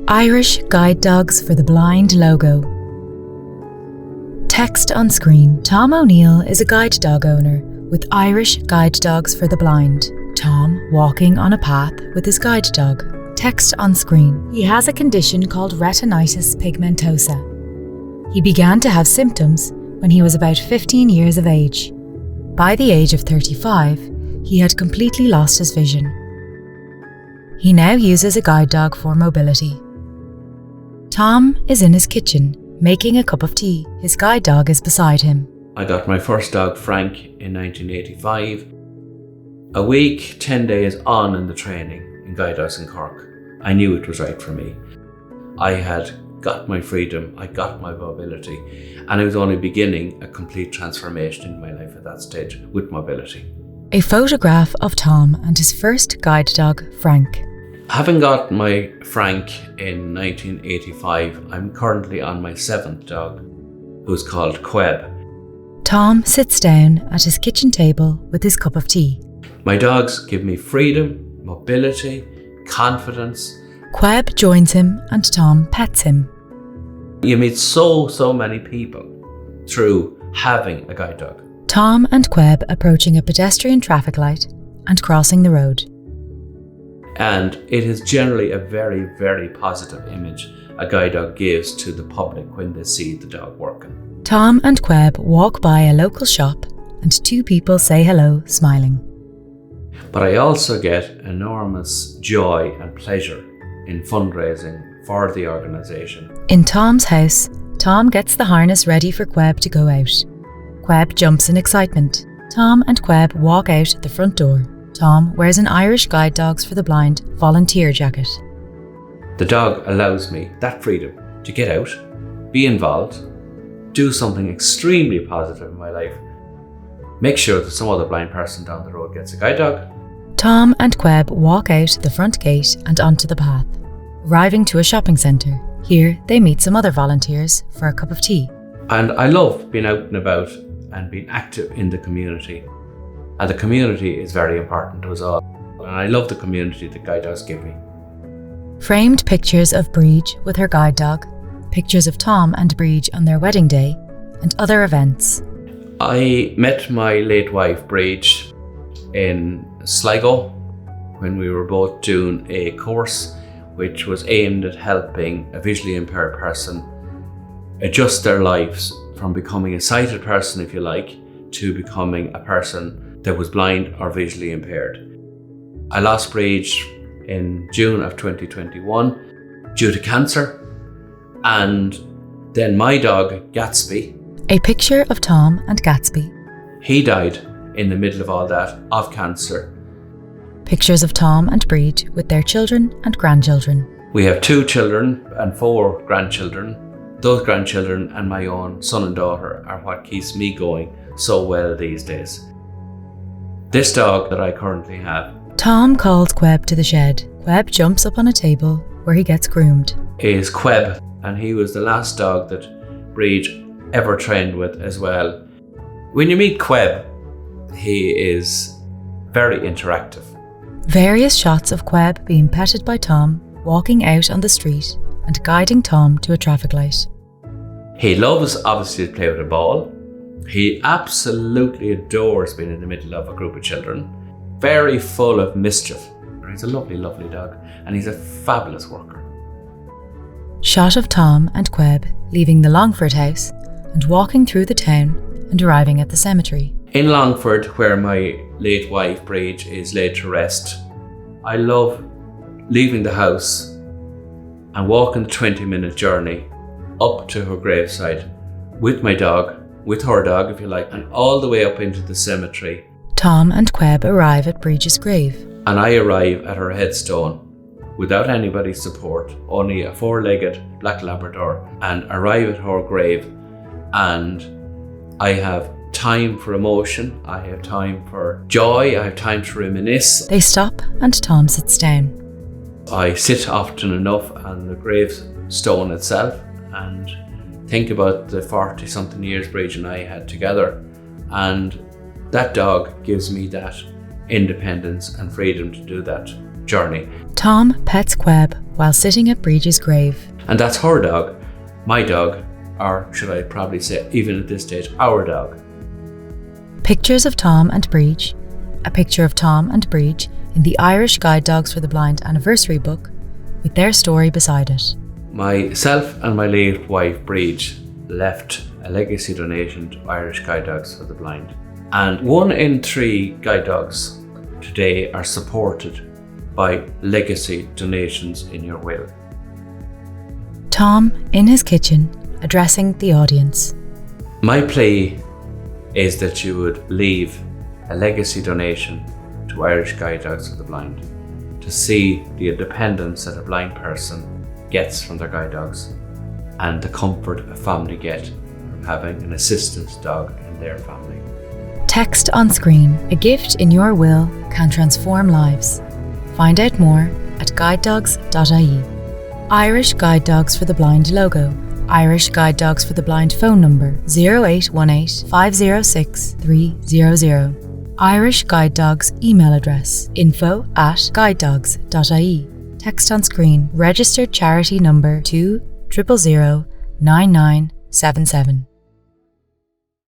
Irish Guide Dogs for the Blind logo. Text on screen. Tom O'Neill is a guide dog owner with Irish Guide Dogs for the Blind. Tom walking on a path with his guide dog. Text on screen. He has a condition called retinitis pigmentosa. He began to have symptoms when he was about 15 years of age. By the age of 35, he had completely lost his vision. He now uses a guide dog for mobility. Tom is in his kitchen, making a cup of tea. His guide dog is beside him. I got my first dog, Frank, in 1985. A week, 10 days on in the training in Guidehouse in Cork, I knew it was right for me. I had got my freedom, I got my mobility, and I was only beginning a complete transformation in my life at that stage with mobility. A photograph of Tom and his first guide dog, Frank. Having got my Frank in 1985, I'm currently on my 7th dog, who's called Qeb. Tom sits down at his kitchen table with his cup of tea. My dogs give me freedom, mobility, confidence. Qeb joins him and Tom pets him. You meet so many people through having a guide dog. Tom and Qeb approaching a pedestrian traffic light and crossing the road. And it is generally a very, very positive image a guide dog gives to the public when they see the dog working. Tom and Qeb walk by a local shop and two people say hello, smiling. But I also get enormous joy and pleasure in fundraising for the organisation. In Tom's house, Tom gets the harness ready for Qeb to go out. Qeb jumps in excitement. Tom and Qeb walk out the front door. Tom wears an Irish Guide Dogs for the Blind volunteer jacket. The dog allows me that freedom to get out, be involved, do something extremely positive in my life, make sure that some other blind person down the road gets a guide dog. Tom and Qeb walk out the front gate and onto the path, arriving to a shopping centre. Here they meet some other volunteers for a cup of tea. And I love being out and about and being active in the community. And the community is very important to us all. And I love the community that guide dogs give me. Framed pictures of Bríd with her guide dog, pictures of Tom and Bríd on their wedding day, and other events. I met my late wife Bríd in Sligo when we were both doing a course which was aimed at helping a visually impaired person adjust their lives from becoming a sighted person, if you like, to becoming a person that was blind or visually impaired. I lost Bríd in June of 2021 due to cancer, and then my dog Gatsby. A picture of Tom and Gatsby. He died in the middle of all that of cancer. Pictures of Tom and Bríd with their children and grandchildren. We have 2 children and 4 grandchildren. Those grandchildren and my own son and daughter are what keeps me going so well these days. This dog that I currently have. Tom calls Qeb to the shed. Qeb jumps up on a table where he gets groomed. Is Qeb, and he was the last dog that Bríd ever trained with as well. When you meet Qeb, he is very interactive. Various shots of Qeb being petted by Tom, walking out on the street and guiding Tom to a traffic light. He loves, obviously, to play with a ball. He absolutely adores being in the middle of a group of children. Very full of mischief. He's a lovely, lovely dog, and he's a fabulous worker. Shot of Tom and Qeb leaving the Longford house and walking through the town and arriving at the cemetery. In Longford, where my late wife Bríd is laid to rest, I love leaving the house and walking the 20-minute journey up to her graveside with my dog, with her dog if you like, and all the way up into the cemetery. Tom and Qeb arrive at Bríd's grave. And I arrive at her headstone without anybody's support, only a 4-legged black Labrador, and arrive at her grave, and I have time for emotion, I have time for joy, I have time to reminisce. They stop and Tom sits down. I sit often enough on the gravestone itself and think about the 40-something years Bríd and I had together, and that dog gives me that independence and freedom to do that journey. Tom pets Qeb while sitting at Breach's grave. And that's her dog, my dog, or should I probably say, even at this stage, our dog. Pictures of Tom and Breach, a picture of Tom and Breach in the Irish Guide Dogs for the Blind anniversary book, with their story beside it. Myself and my late wife, Breach, left a legacy donation to Irish Guide Dogs for the Blind. And 1 in 3 guide dogs today are supported by legacy donations in your will. Tom, in his kitchen, addressing the audience. My plea is that you would leave a legacy donation to Irish Guide Dogs for the Blind to see the independence that a blind person gets from their guide dogs and the comfort a family get from having an assistant dog in their family. Text on screen. A gift in your will can transform lives. Find out more at guidedogs.ie. Irish Guide Dogs for the Blind logo. Irish Guide Dogs for the Blind phone number 0818 506 300. Irish Guide Dogs email address info@guidedogs.ie. Text on screen. Registered charity number 200009977.